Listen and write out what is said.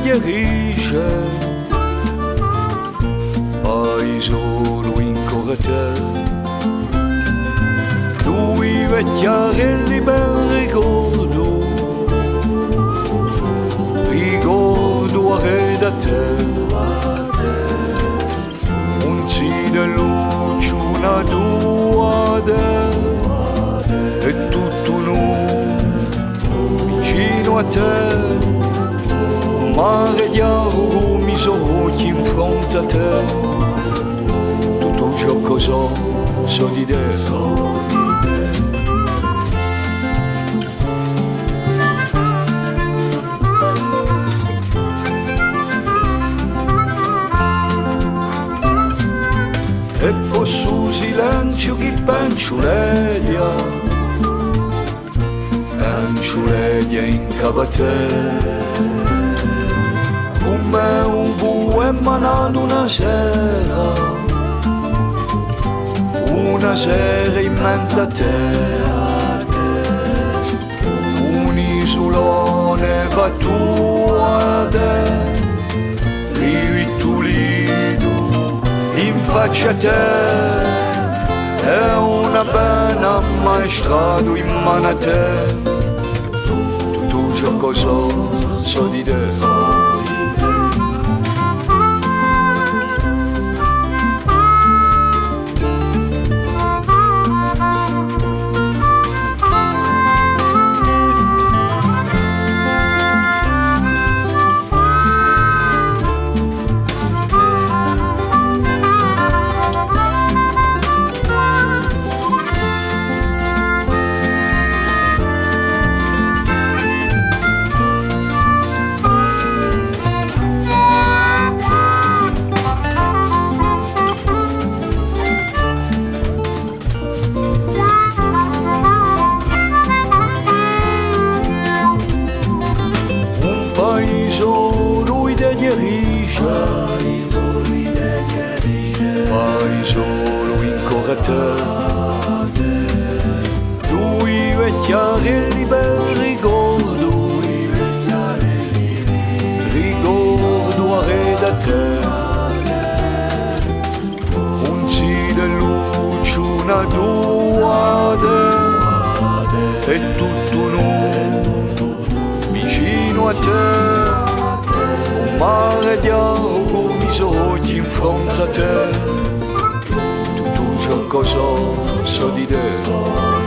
dirige, poi solo ancora te. Lui vecchiarelli ben ricordo, ricordo a re da te. Un cine luce, una duade, e tutto nu vicino a te. Un mare di auguri mi occhi in fronte a te. Tutto ciò che so di te. E poi su silenzio chi penciuledia in capo a te, come un bue emanato una sera in mente a te. Un isolone va tu a te, rivitulito in faccia a te, è una pena maestrato in mano a te. Tutto ciò che so di te. Lui te dirige, poi solo ancora te. Lui vecchiarelli ben ricordo, ricordo a re da te. Un cine luce, una duade, e tutto nu vicino a te. Un mare di auguri mi occhi in fronte a te. Tutto ciò che so di te.